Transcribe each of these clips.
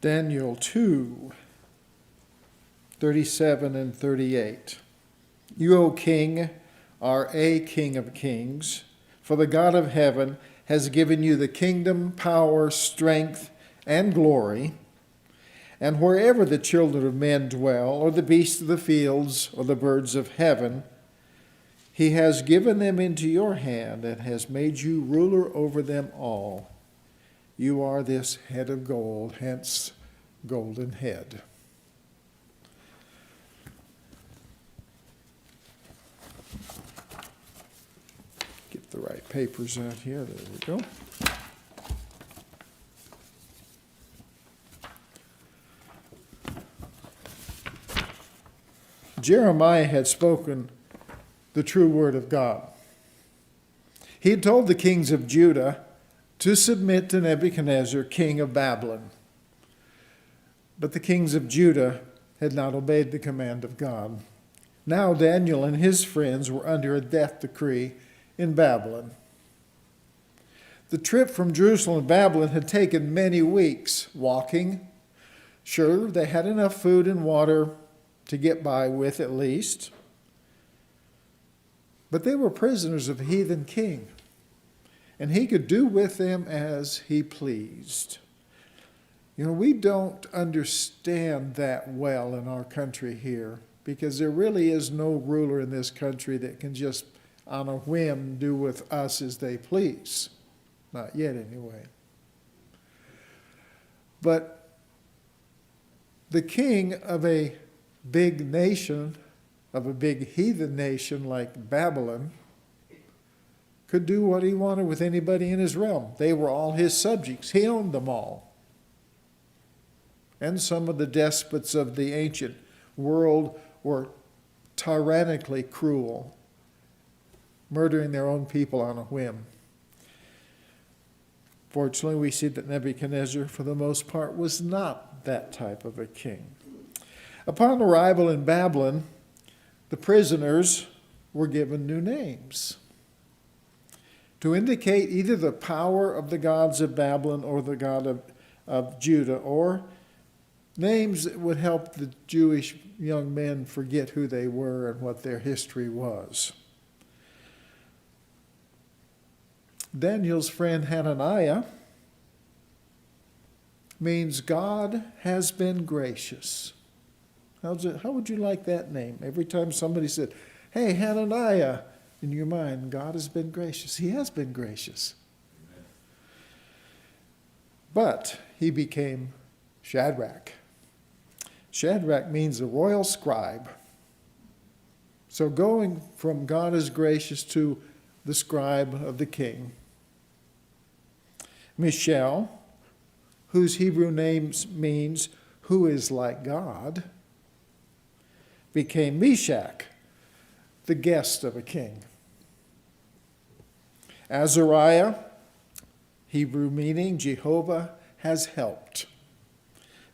Daniel 2:37 and 38. You, O king, are a king of kings, for the God of heaven has given you the kingdom, power, strength, and glory. And wherever the children of men dwell, or the beasts of the fields, or the birds of heaven, he has given them into your hand and has made you ruler over them all. You are this head of gold, hence golden head. Get the right papers out here. There we go. Jeremiah had spoken the true word of God. He had told the kings of Judah to submit to Nebuchadnezzar, king of Babylon. But the kings of Judah had not obeyed the command of God. Now Daniel and his friends were under a death decree in Babylon. The trip from Jerusalem to Babylon had taken many weeks walking. Sure, they had enough food and water to get by with at least. But they were prisoners of a heathen king, and he could do with them as he pleased. You know, we don't understand that well in our country here, because there really is no ruler in this country that can just on a whim do with us as they please. Not yet, anyway. But the king of a big nation, of a big heathen nation like Babylon, could do what he wanted with anybody in his realm. They were all his subjects. He owned them all. And some of the despots of the ancient world were tyrannically cruel, murdering their own people on a whim. Fortunately, we see that Nebuchadnezzar, for the most part, was not that type of a king. Upon arrival in Babylon, the prisoners were given new names to indicate either the power of the gods of Babylon or the God of Judah, or names that would help the Jewish young men forget who they were and what their history was. Daniel's friend Hananiah means God has been gracious. How would you like that name? Every time somebody said, hey, Hananiah, in your mind, God has been gracious. He has been gracious. Amen. But he became Shadrach. Shadrach means a royal scribe. So going from God is gracious to the scribe of the king. Mishael, whose Hebrew name means who is like God, became Meshach, the guest of a king. Azariah, Hebrew meaning Jehovah has helped,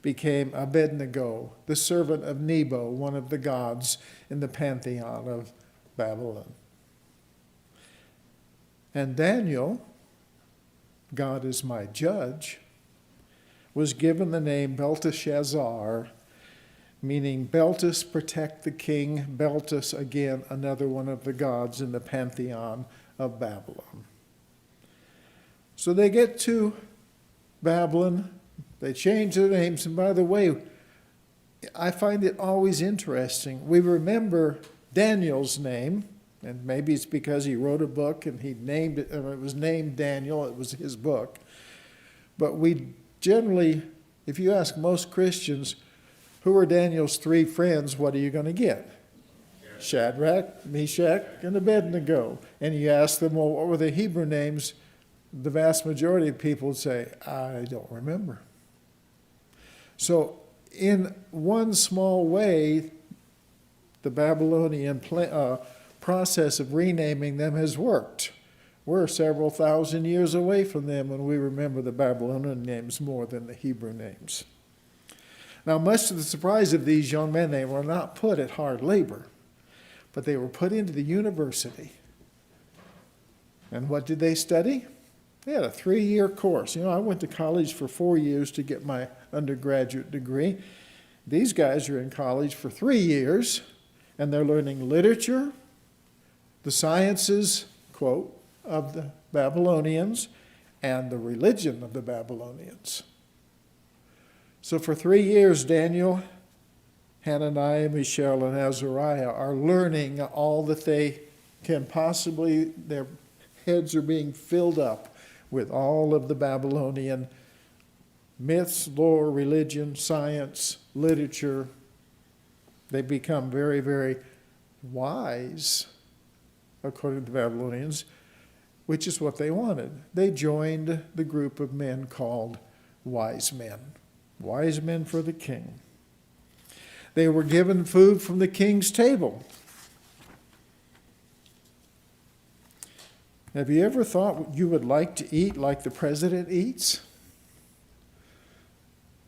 became Abednego, the servant of Nebo, one of the gods in the pantheon of Babylon. And Daniel, God is my judge, was given the name Belteshazzar, meaning Beltus, protect the king. Beltus, again, another one of the gods in the pantheon of Babylon. So they get to Babylon. They change their names. And by the way, I find it always interesting. We remember Daniel's name, and maybe it's because he wrote a book and he named it, or it was named Daniel. It was his book. But we generally, if you ask most Christians, who are Daniel's three friends, what are you going to get? Shadrach, Meshach, and Abednego. And you ask them, well, what were the Hebrew names? The vast majority of people would say, I don't remember. So in one small way, the Babylonian process of renaming them has worked. We're several thousand years away from them when we remember the Babylonian names more than the Hebrew names. Now, much to the surprise of these young men, they were not put at hard labor, but they were put into the university. And what did they study? They had a 3-year course. You know, I went to college for 4 years to get my undergraduate degree. These guys are in college for 3 years, and they're learning literature, the sciences, quote, of the Babylonians, and the religion of the Babylonians. So for 3 years, Daniel, Hananiah, Mishael, and Azariah are learning all that they can possibly, their heads are being filled up with all of the Babylonian myths, lore, religion, science, literature. They become very, very wise, according to the Babylonians, which is what they wanted. They joined the group of men called wise men for the king. They were given food from the king's table. Have you ever thought you would like to eat like the president eats?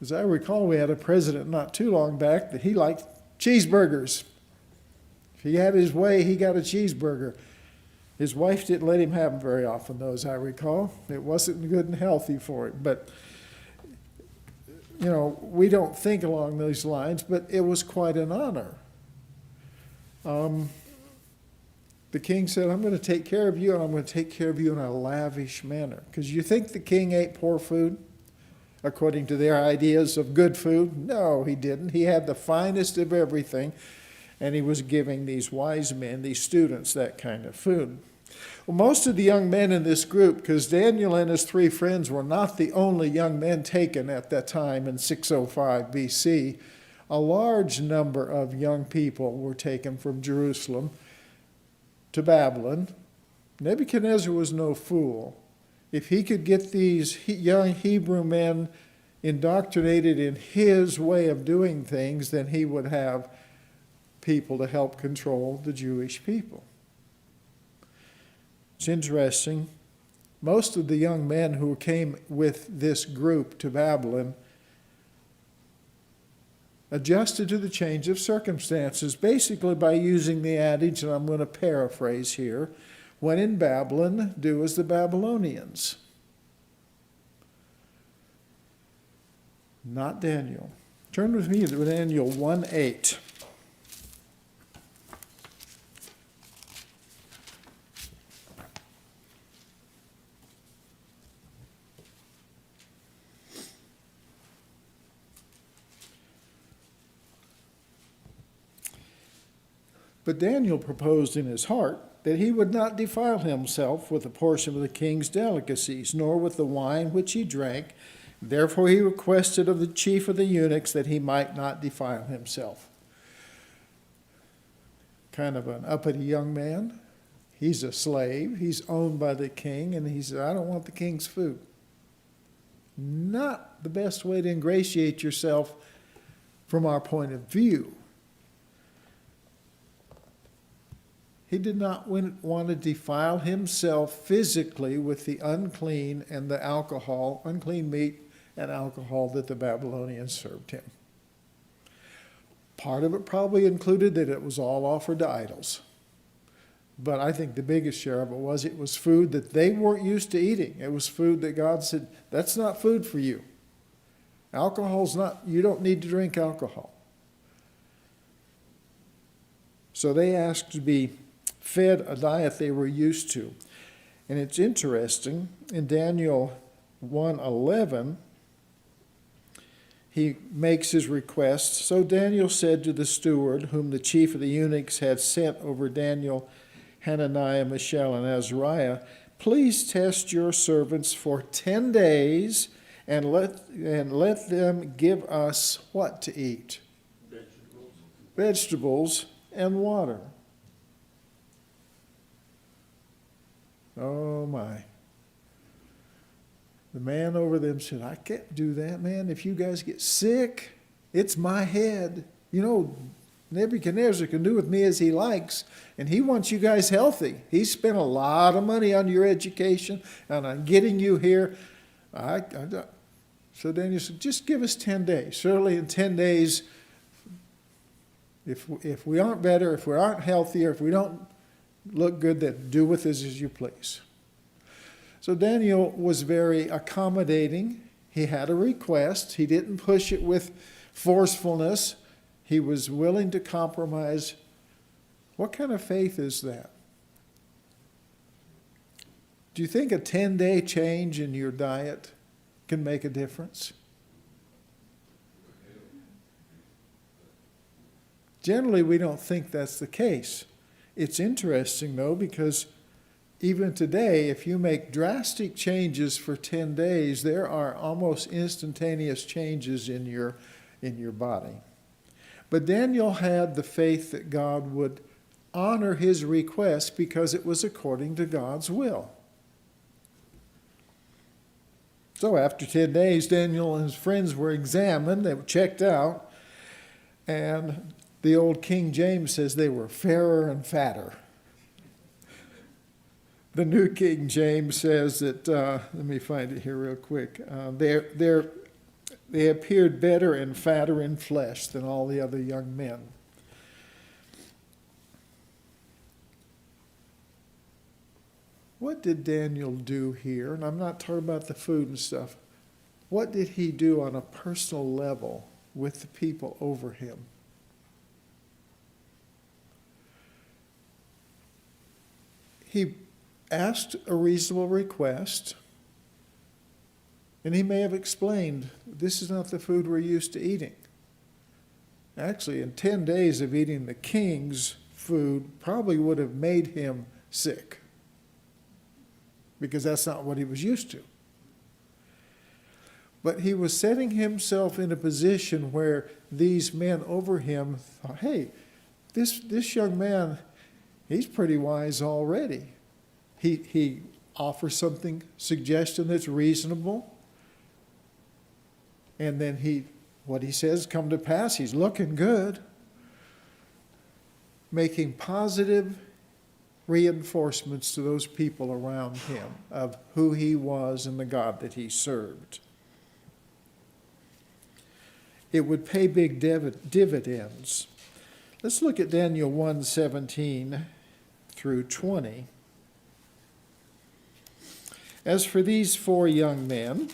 As I recall, we had a president not too long back that he liked cheeseburgers. If he had his way, he got a cheeseburger. His wife didn't let him have them very often, though, as I recall. It wasn't good and healthy for him. But, we don't think along those lines, but it was quite an honor. The king said, I'm going to take care of you, and I'm going to take care of you in a lavish manner. Because you think the king ate poor food, according to their ideas of good food? No, he didn't. He had the finest of everything, and he was giving these wise men, these students, that kind of food. Well, most of the young men in this group, because Daniel and his 3 friends were not the only young men taken at that time in 605 BC, a large number of young people were taken from Jerusalem to Babylon. Nebuchadnezzar was no fool. If he could get these young Hebrew men indoctrinated in his way of doing things, then he would have people to help control the Jewish people. It's interesting. Most of the young men who came with this group to Babylon adjusted to the change of circumstances, basically by using the adage, and I'm going to paraphrase here, when in Babylon, do as the Babylonians. Not Daniel. Turn with me to Daniel 1:8. But Daniel proposed in his heart that he would not defile himself with a portion of the king's delicacies, nor with the wine which he drank. Therefore he requested of the chief of the eunuchs that he might not defile himself. Kind of an uppity young man. He's a slave. He's owned by the king, and he said, I don't want the king's food. Not the best way to ingratiate yourself from our point of view. He did not want to defile himself physically with the unclean and the alcohol, unclean meat and alcohol that the Babylonians served him. Part of it probably included that it was all offered to idols. But I think the biggest share of it was food that they weren't used to eating. It was food that God said, that's not food for you. Alcohol's not, you don't need to drink alcohol. So they asked to be fed a diet they were used to. And it's interesting, in Daniel 1:11, he makes his request. So Daniel said to the steward, whom the chief of the eunuchs had sent over Daniel, Hananiah, Mishael, and Azariah, please test your servants for 10 days and let them give us what to eat? Vegetables and water. Oh my. The man over them said, I can't do that, man. If you guys get sick, it's my head. Nebuchadnezzar can do with me as he likes, and he wants you guys healthy. He spent a lot of money on your education and on getting you here. So Daniel said, just give us 10 days. Certainly in 10 days, if we aren't better, if we aren't healthier, if we don't look good, then do with us as you please. So Daniel was very accommodating. He had a request. He didn't push it with forcefulness. He was willing to compromise. What kind of faith is that? Do you think a 10-day change in your diet can make a difference? Generally, we don't think that's the case. It's interesting, though, because even today, if you make drastic changes for 10 days, there are almost instantaneous changes in your body. But Daniel had the faith that God would honor his request because it was according to God's will. So after 10 days, Daniel and his friends were examined, they were checked out, and the old King James says they were fairer and fatter. The New King James says that, let me find it here real quick, they appeared better and fatter in flesh than all the other young men. What did Daniel do here? And I'm not talking about the food and stuff. What did he do on a personal level with the people over him? He asked a reasonable request, and he may have explained, this is not the food we're used to eating. Actually, in 10 days of eating the king's food probably would have made him sick, because that's not what he was used to. But he was setting himself in a position where these men over him thought, hey, this young man, he's pretty wise already. He offers suggestion that's reasonable. And then what he says come to pass. He's looking good. Making positive reinforcements to those people around him of who he was and the God that he served. It would pay big dividends. Let's look at Daniel 1:17 through 20. As for these 4 young men,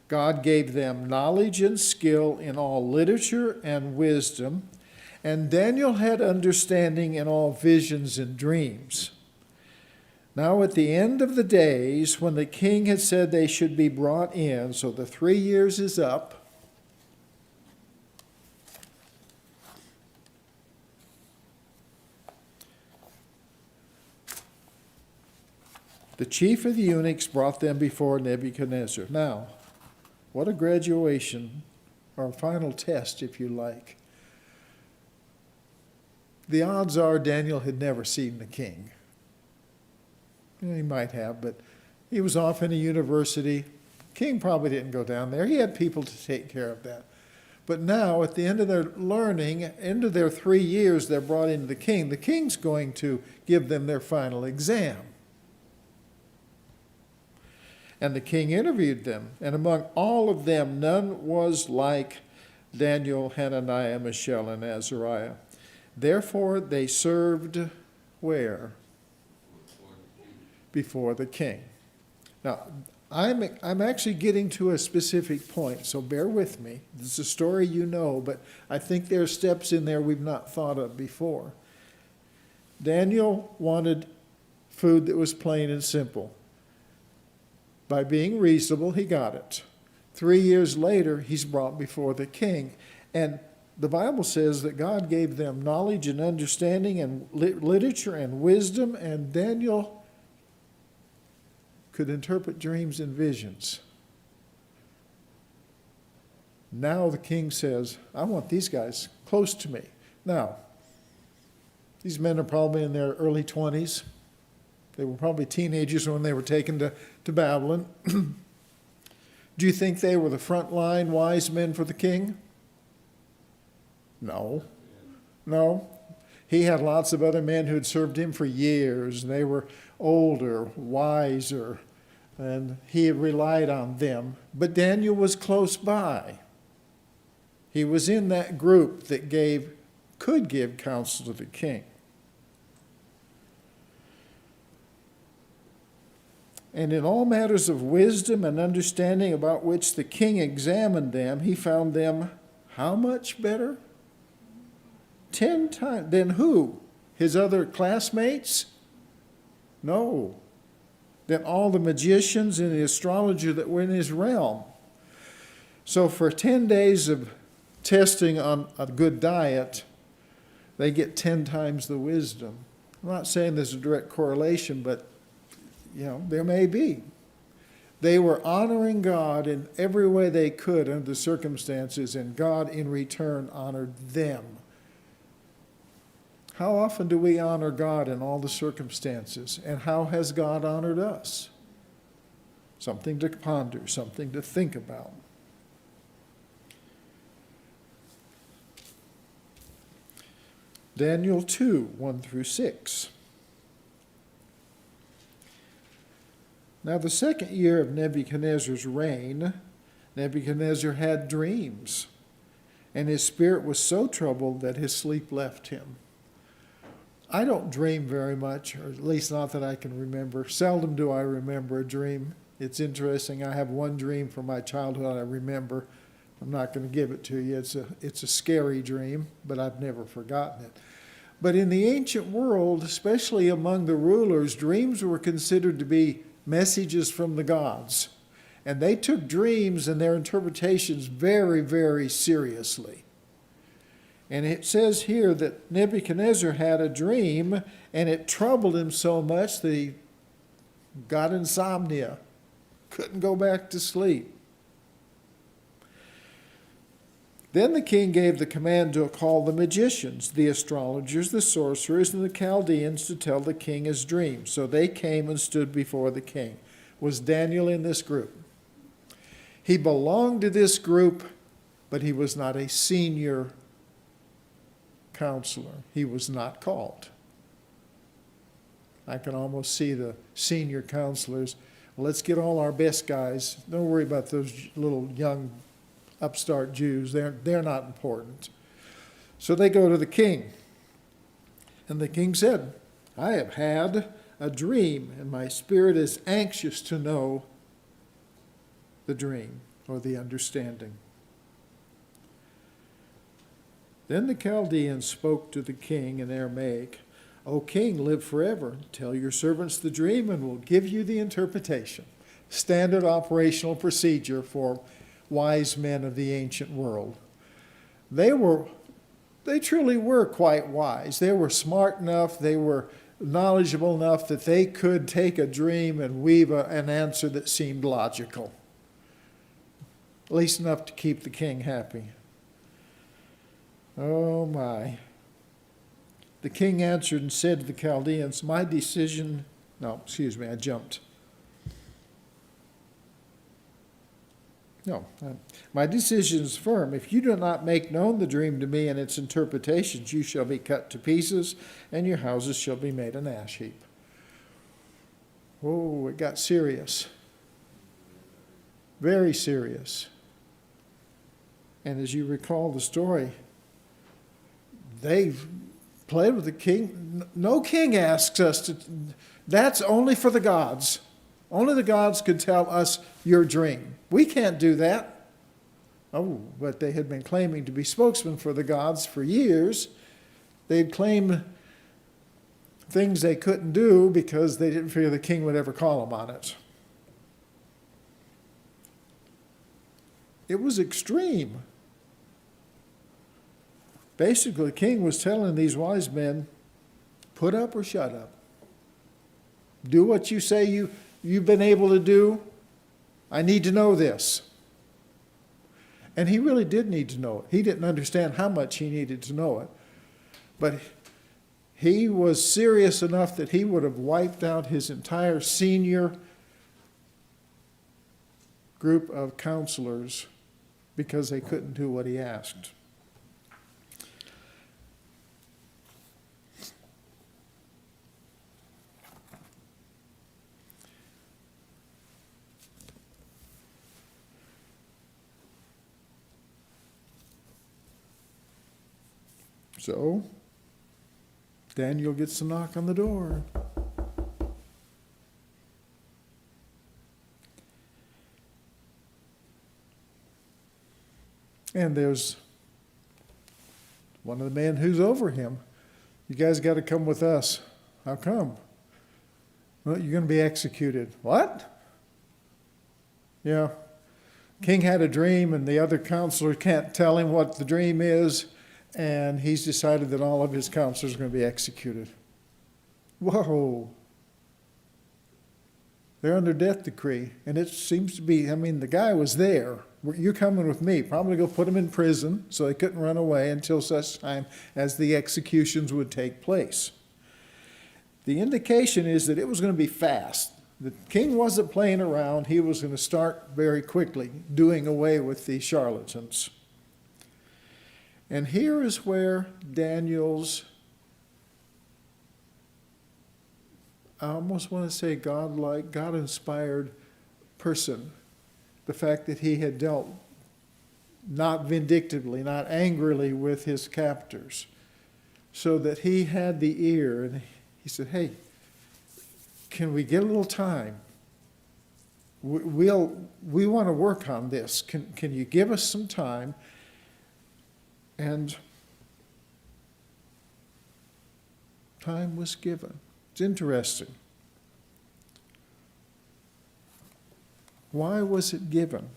God gave them knowledge and skill in all literature and wisdom, and Daniel had understanding in all visions and dreams. Now at the end of the days, when the king had said they should be brought in, so the 3 years is up, the chief of the eunuchs brought them before Nebuchadnezzar. Now, what a graduation, or final test, if you like. The odds are Daniel had never seen the king. He might have, but he was off in a university. King probably didn't go down there. He had people to take care of that. But now, at the end of their learning, end of their 3 years, they're brought into the king. The king's going to give them their final exam. And the king interviewed them, and among all of them, none was like Daniel, Hananiah, Mishael, and Azariah. Therefore, they served where? Before the king. Now, I'm actually getting to a specific point, so bear with me. It's a story you know, but I think there are steps in there we've not thought of before. Daniel wanted food that was plain and simple. By being reasonable, he got it. 3 years later, he's brought before the king. And the Bible says that God gave them knowledge and understanding and literature and wisdom, and Daniel could interpret dreams and visions. Now the king says, I want these guys close to me. Now, these men are probably in their early 20s. They were probably teenagers when they were taken to Babylon. Do you think they were the frontline wise men for the king? No. He had lots of other men who had served him for years. They were older, wiser, and he had relied on them. But Daniel was close by. He was in that group that could give counsel to the king. And in all matters of wisdom and understanding about which the king examined them, he found them how much better? 10 times. Then who? His other classmates? No. Then all the magicians and the astrologers that were in his realm. So for 10 days of testing on a good diet, they get 10 times the wisdom. I'm not saying there's a direct correlation, but there may be. They were honoring God in every way they could under the circumstances, and God in return honored them. How often do we honor God in all the circumstances? And how has God honored us? Something to ponder, something to think about. Daniel 2, 1 through 6. Now the second year of Nebuchadnezzar's reign, Nebuchadnezzar had dreams, and his spirit was so troubled that his sleep left him. I don't dream very much, or at least not that I can remember. Seldom do I remember a dream. It's interesting. I have one dream from my childhood I remember. I'm not going to give it to you. It's a scary dream, but I've never forgotten it. But in the ancient world, especially among the rulers, dreams were considered to be messages from the gods. And they took dreams and their interpretations very, very seriously. And it says here that Nebuchadnezzar had a dream, and it troubled him so much that he got insomnia, couldn't go back to sleep. Then the king gave the command to call the magicians, the astrologers, the sorcerers, and the Chaldeans to tell the king his dream. So they came and stood before the king. Was Daniel in this group? He belonged to this group, but he was not a senior counselor. He was not called. I can almost see the senior counselors. Well, let's get all our best guys. Don't worry about those little young upstart Jews. They're not important. So they go to the king. And the king said, I have had a dream, and my spirit is anxious to know the dream or the understanding. Then the Chaldeans spoke to the king in Aramaic, O king, live forever. Tell your servants the dream, and we'll give you the interpretation. Standard operational procedure for wise men of the ancient world. They truly were quite wise. They were smart enough, they were knowledgeable enough that they could take a dream and weave an answer that seemed logical. At least enough to keep the king happy. Oh my. The king answered and said to the Chaldeans, my decision is firm. If you do not make known the dream to me and its interpretations, you shall be cut to pieces, and your houses shall be made an ash heap. Oh, it got serious. Very serious. And as you recall the story, they pled with the king. No king asks us to. That's only for the gods. Only the gods could tell us your dream. We can't do that. Oh, but they had been claiming to be spokesmen for the gods for years. They'd claimed things they couldn't do because they didn't figure the king would ever call them on it. It was extreme. Basically, the king was telling these wise men, put up or shut up. Do what you say you've been able to do. I need to know this. And he really did need to know it. He didn't understand how much he needed to know it. But he was serious enough that he would have wiped out his entire senior group of counselors because they couldn't do what he asked. So, Daniel gets a knock on the door. And there's one of the men who's over him. You guys got to come with us. How come? Well, you're going to be executed. What? Yeah. King had a dream, and the other counselor can't tell him what the dream is, and he's decided that all of his counselors are going to be executed. Whoa. They're under death decree, and it seems to be, the guy was there. You're coming with me. Probably go put him in prison so they couldn't run away until such time as the executions would take place. The indication is that it was going to be fast. The king wasn't playing around. He was going to start very quickly doing away with these charlatans. And here is where Daniel's, I almost want to say God-like, God-inspired person, the fact that he had dealt not vindictively, not angrily with his captors, so that he had the ear, and he said, hey, can we get a little time? We want to work on this. Can you give us some time? And time was given. It's interesting. Why was it given?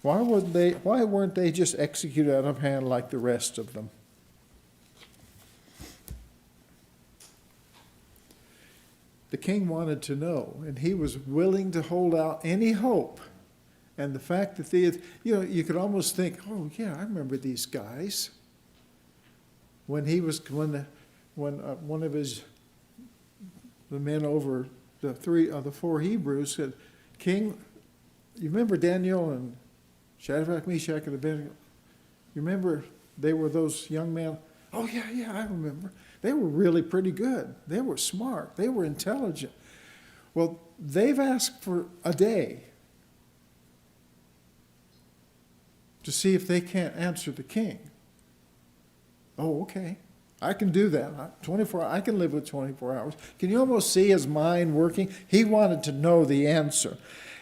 Why weren't they just executed out of hand like the rest of them? The king wanted to know, and he was willing to hold out any hope. And the fact that you could almost think, oh yeah, I remember these guys. When one of the men over the four Hebrews said, King, you remember Daniel and Shattuck, Meshach, and Abednego? You remember they were those young men? Oh yeah, I remember. They were really pretty good. They were smart. They were intelligent. Well, they've asked for a day to see if they can't answer the king. Oh, okay. I can do that. 24. I can live with 24 hours. Can you almost see his mind working? He wanted to know the answer.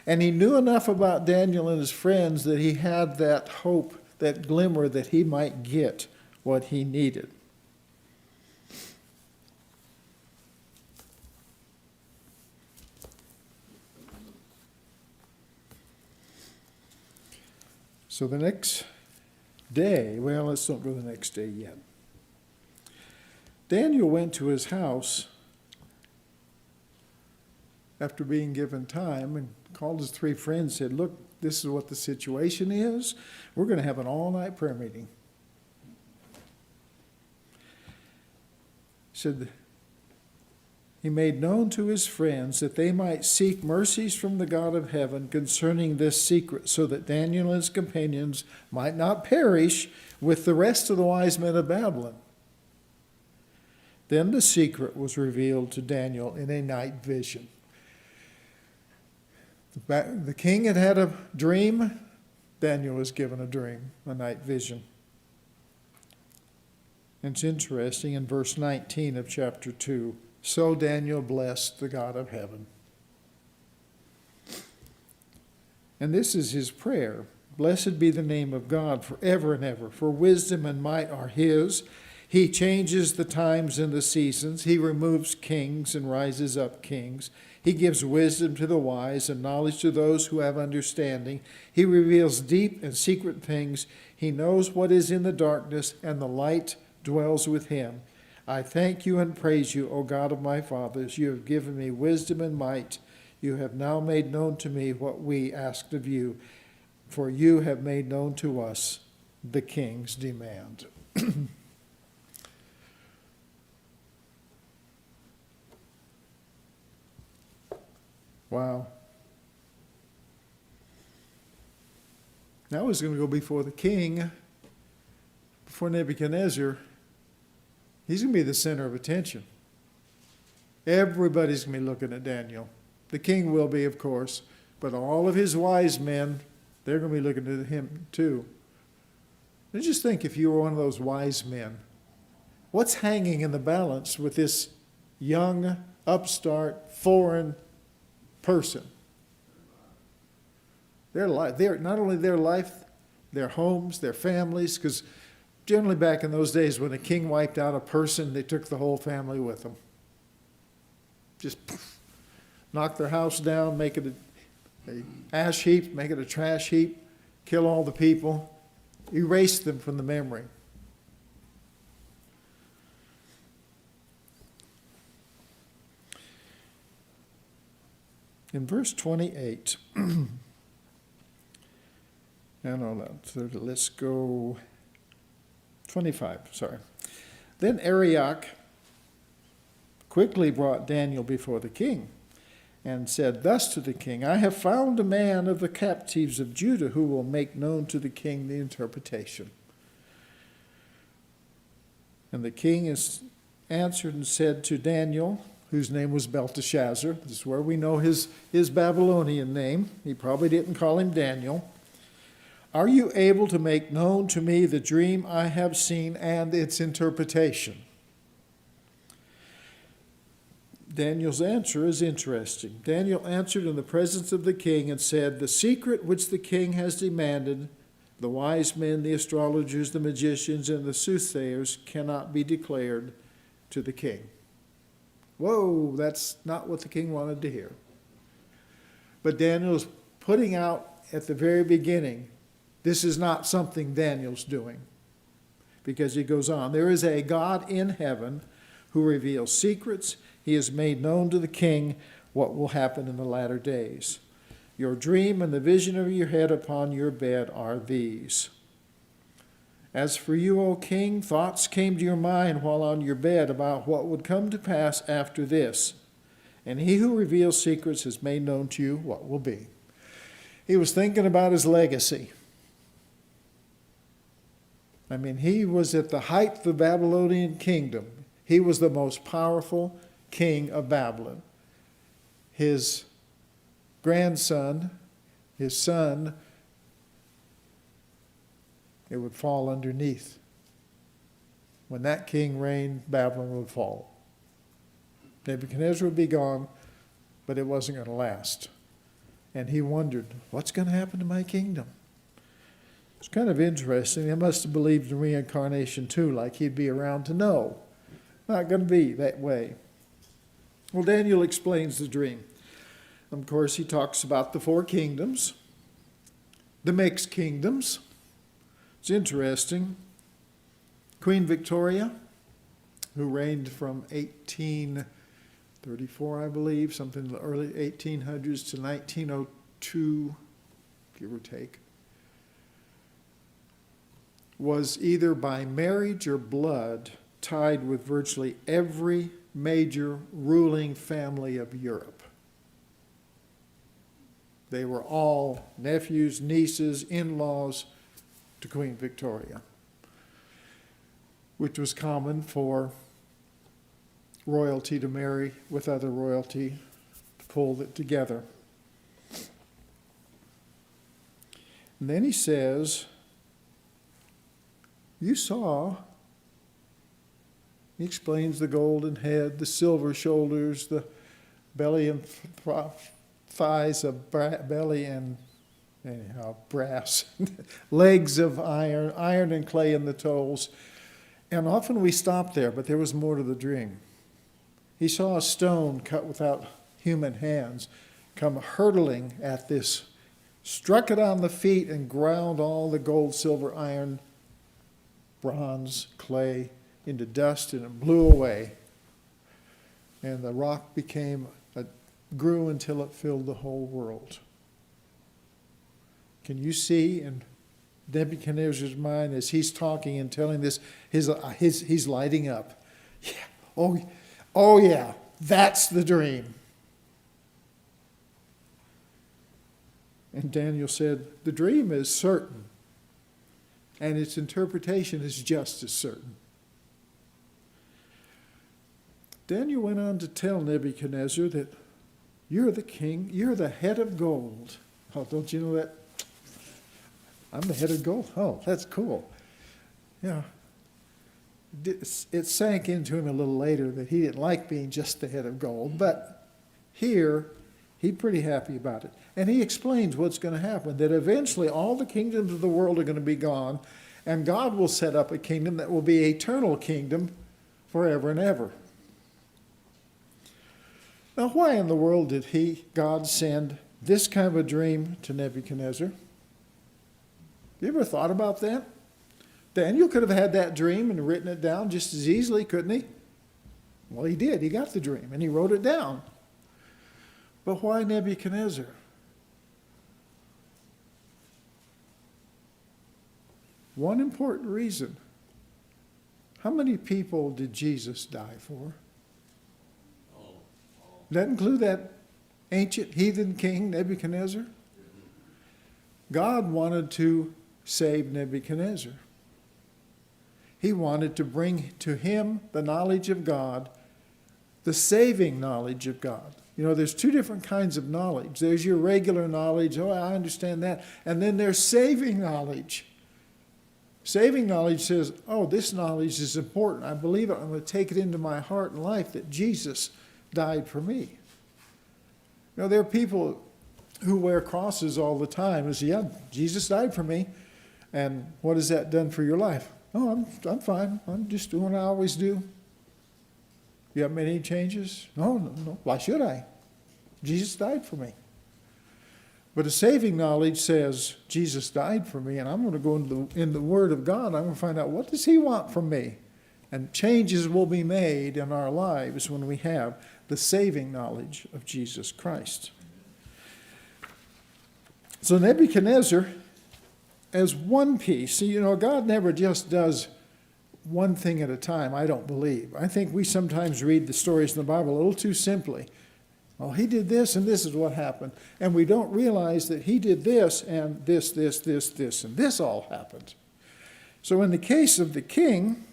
And he knew enough about Daniel and his friends that he had that hope, that glimmer that he might get what he needed. So the next day, well, let's not go the next day yet. Daniel went to his house after being given time and called his three friends, said, look, this is what the situation is. We're going to have an all-night prayer meeting. He said, he made known to his friends that they might seek mercies from the God of heaven concerning this secret, so that Daniel and his companions might not perish with the rest of the wise men of Babylon. Then the secret was revealed to Daniel in a night vision. The king had had a dream. Daniel was given a dream, a night vision. And it's interesting in verse 19 of chapter 2. So Daniel blessed the God of heaven. And this is his prayer. Blessed be the name of God forever and ever, for wisdom and might are his. He changes the times and the seasons. He removes kings and rises up kings. He gives wisdom to the wise and knowledge to those who have understanding. He reveals deep and secret things. He knows what is in the darkness, and the light dwells with him. I thank you and praise you, O God of my fathers. You have given me wisdom and might. You have now made known to me what we asked of you, for you have made known to us the king's demand. Wow. Now he's going to go before the king, before Nebuchadnezzar. He's going to be the center of attention. Everybody's going to be looking at Daniel. The king will be, of course, but all of his wise men, they're going to be looking at him too. And just think, if you were one of those wise men, what's hanging in the balance with this young, upstart, foreign person? Their life, not only their life, their homes, their families, because generally back in those days when a king wiped out a person, they took the whole family with them. Just poof, knock their house down, make it an ash heap, make it a trash heap, kill all the people, erase them from the memory. In verse 28, let's go 25, sorry. Then Arioch quickly brought Daniel before the king and said thus to the king, I have found a man of the captives of Judah who will make known to the king the interpretation. And the king answered and said to Daniel, whose name was Belteshazzar. This is where we know his Babylonian name. He probably didn't call him Daniel. Are you able to make known to me the dream I have seen and its interpretation? Daniel's answer is interesting. Daniel answered in the presence of the king and said, the secret which the king has demanded, the wise men, the astrologers, the magicians, and the soothsayers cannot be declared to the king. Whoa, that's not what the king wanted to hear. But Daniel's putting out at the very beginning, this is not something Daniel's doing. Because he goes on, there is a God in heaven who reveals secrets. He has made known to the king what will happen in the latter days. Your dream and the vision of your head upon your bed are these. As for you, O king, thoughts came to your mind while on your bed about what would come to pass after this. And he who reveals secrets has made known to you what will be. He was thinking about his legacy. I mean, he was at the height of the Babylonian kingdom. He was the most powerful king of Babylon. His grandson, his son, it would fall underneath. When that king reigned, Babylon would fall. Nebuchadnezzar would be gone, but it wasn't going to last. And he wondered, what's going to happen to my kingdom? It's kind of interesting. They must have believed in reincarnation too, like he'd be around to know. Not going to be that way. Well, Daniel explains the dream. Of course, he talks about the four kingdoms, the mixed kingdoms. It's interesting. Queen Victoria, who reigned from 1834, I believe, something in the early 1800s to 1902, give or take, was either by marriage or blood tied with virtually every major ruling family of Europe. They were all nephews, nieces, in-laws to Queen Victoria, which was common for royalty to marry with other royalty to pull it together. And then he says, you saw, he explains the golden head, the silver shoulders, the belly and thighs of belly and brass, legs of iron and clay in the toes. And often we stop there, but there was more to the dream. He saw a stone cut without human hands come hurtling at this, struck it on the feet and ground all the gold, silver, iron, bronze, clay into dust, and it blew away. And the rock grew until it filled the whole world. Can you see in Nebuchadnezzar's mind as he's talking and telling this, he's lighting up. Yeah, oh yeah, that's the dream. And Daniel said, the dream is certain, and its interpretation is just as certain. Daniel went on to tell Nebuchadnezzar that you're the king, you're the head of gold. Oh, don't you know that? I'm the head of gold. Oh, that's cool. Yeah. It sank into him a little later that he didn't like being just the head of gold. But here, He's pretty happy about it. And he explains what's going to happen, that eventually all the kingdoms of the world are going to be gone, and God will set up a kingdom that will be an eternal kingdom forever and ever. Now, why in the world did God send this kind of a dream to Nebuchadnezzar? You ever thought about that? Daniel could have had that dream and written it down just as easily, couldn't he? Well, he did. He got the dream and he wrote it down. But why Nebuchadnezzar? One important reason. How many people did Jesus die for? Does that include that ancient heathen king, Nebuchadnezzar? God wanted to save Nebuchadnezzar. He wanted to bring to him the knowledge of God, the saving knowledge of God. You know, there's two different kinds of knowledge. There's your regular knowledge, oh, I understand that. And then there's saving knowledge. Saving knowledge says, oh, this knowledge is important. I believe it. I'm going to take it into my heart and life that Jesus died for me. You know, there are people who wear crosses all the time and say, yeah, Jesus died for me. And what has that done for your life? Oh, I'm fine. I'm just doing what I always do. You haven't made any changes? No. Why should I? Jesus died for me. But a saving knowledge says, Jesus died for me, and I'm going to go in the Word of God. I'm going to find out, what does he want from me? And changes will be made in our lives when we have the saving knowledge of Jesus Christ. So Nebuchadnezzar, as one piece, you know, God never just does one thing at a time, I don't believe. I think we sometimes read the stories in the Bible a little too simply. Well, he did this, and this is what happened. And we don't realize that he did this, and this, and this all happened. So in the case of the king,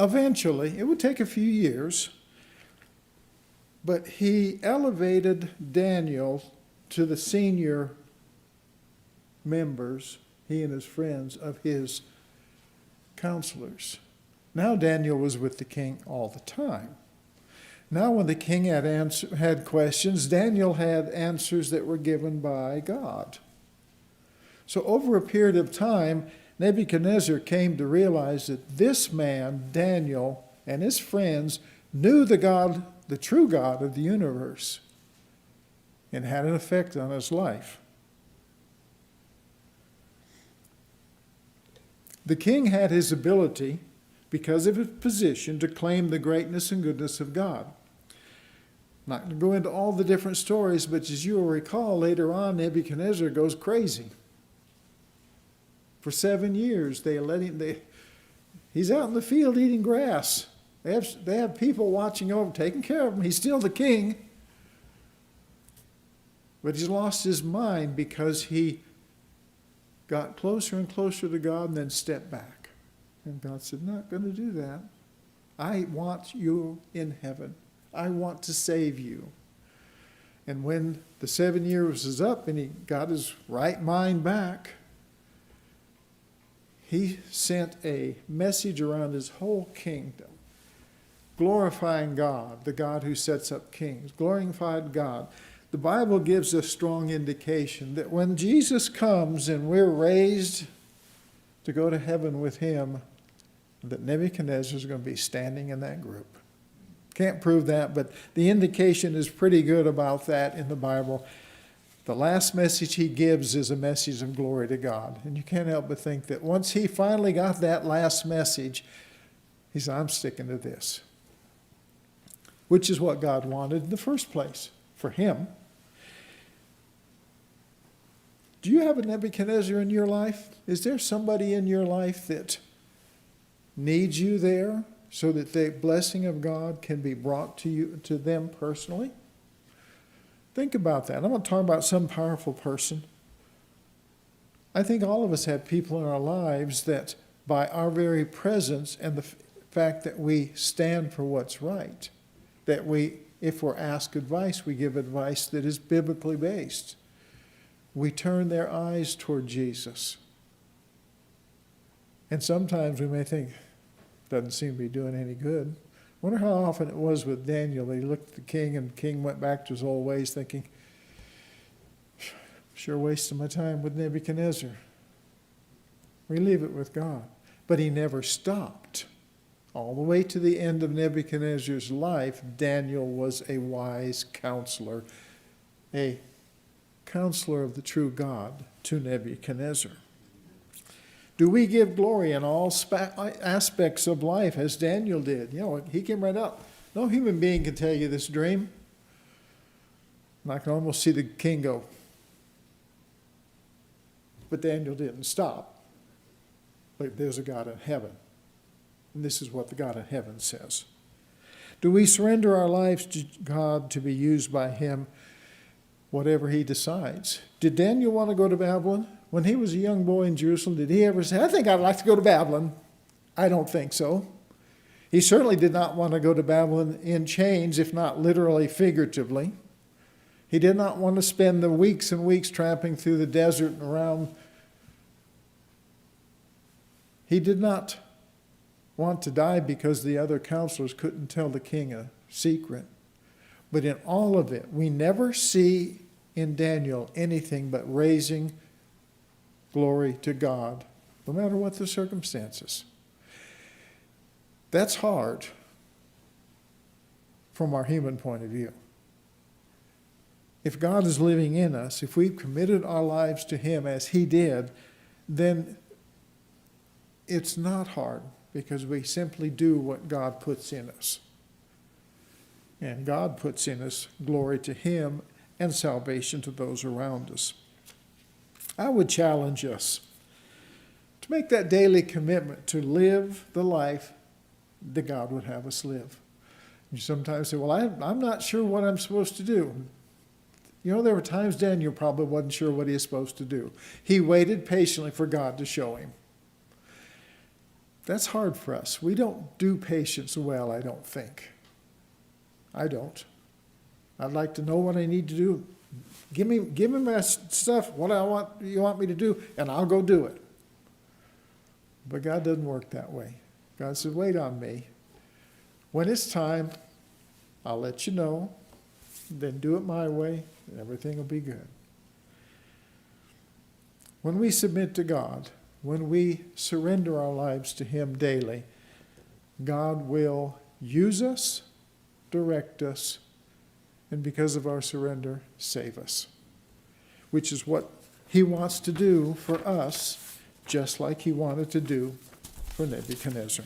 eventually, it would take a few years, but he elevated Daniel to the senior members, he and his friends, of his counselors. Now Daniel was with the king all the time. Now when the king had questions, Daniel had answers that were given by God. So over a period of time, Nebuchadnezzar came to realize that this man, Daniel, and his friends knew the God, the true God of the universe, and had an effect on his life. The king had his ability, because of his position, to claim the greatness and goodness of God. I'm not going to go into all the different stories, but as you will recall, later on, Nebuchadnezzar goes crazy. For 7 years, they let him. He's out in the field eating grass. They have people watching over, taking care of him. He's still the king. But he's lost his mind because he got closer and closer to God and then stepped back. And God said, not going to do that. I want you in heaven. I want to save you. And when the 7 years was up and he got his right mind back, he sent a message around his whole kingdom, glorifying God, the God who sets up kings, glorified God. The Bible gives us strong indication that when Jesus comes and we're raised to go to heaven with him, that Nebuchadnezzar is going to be standing in that group. Can't prove that, but the indication is pretty good about that in the Bible. The last message he gives is a message of glory to God. And you can't help but think that once he finally got that last message, he said, I'm sticking to this. Which is what God wanted in the first place for him. Do you have a Nebuchadnezzar in your life? Is there somebody in your life that needs you there so that the blessing of God can be brought to you, to them personally? Think about that. I'm not talking about some powerful person. I think all of us have people in our lives that by our very presence and the fact that we stand for what's right, that we, if we're asked advice, we give advice that is biblically based. We turn their eyes toward Jesus. And sometimes we may think, doesn't seem to be doing any good. Wonder how often it was with Daniel. He looked at the king, and the king went back to his old ways thinking, sure wasting my time with Nebuchadnezzar. We leave it with God. But he never stopped. All the way to the end of Nebuchadnezzar's life, Daniel was a wise counselor, a counselor of the true God to Nebuchadnezzar. Do we give glory in all aspects of life as Daniel did? You know, he came right up. No human being can tell you this dream. And I can almost see the king go. But Daniel didn't stop. But there's a God in heaven. And this is what the God in heaven says. Do we surrender our lives to God to be used by him, whatever he decides? Did Daniel want to go to Babylon? When he was a young boy in Jerusalem, did he ever say, I think I'd like to go to Babylon? I don't think so. He certainly did not want to go to Babylon in chains, if not literally, figuratively. He did not want to spend the weeks and weeks tramping through the desert and around. He did not want to die because the other counselors couldn't tell the king a secret. But in all of it, we never see in Daniel anything but raising glory to God, no matter what the circumstances. That's hard from our human point of view. If God is living in us, if we've committed our lives to him as he did, then it's not hard because we simply do what God puts in us. And God puts in us glory to him and salvation to those around us. I would challenge us to make that daily commitment to live the life that God would have us live. You sometimes say, well, I'm not sure what I'm supposed to do. You know, there were times Daniel probably wasn't sure what he was supposed to do. He waited patiently for God to show him. That's hard for us. We don't do patience well, I don't think. I don't. I'd like to know what I need to do. Give me my stuff, what you want me to do, and I'll go do it. But God doesn't work that way. God says, wait on me. When it's time, I'll let you know. Then do it my way, and everything will be good. When we submit to God, when we surrender our lives to him daily, God will use us, direct us, and because of our surrender, save us, which is what he wants to do for us, just like he wanted to do for Nebuchadnezzar.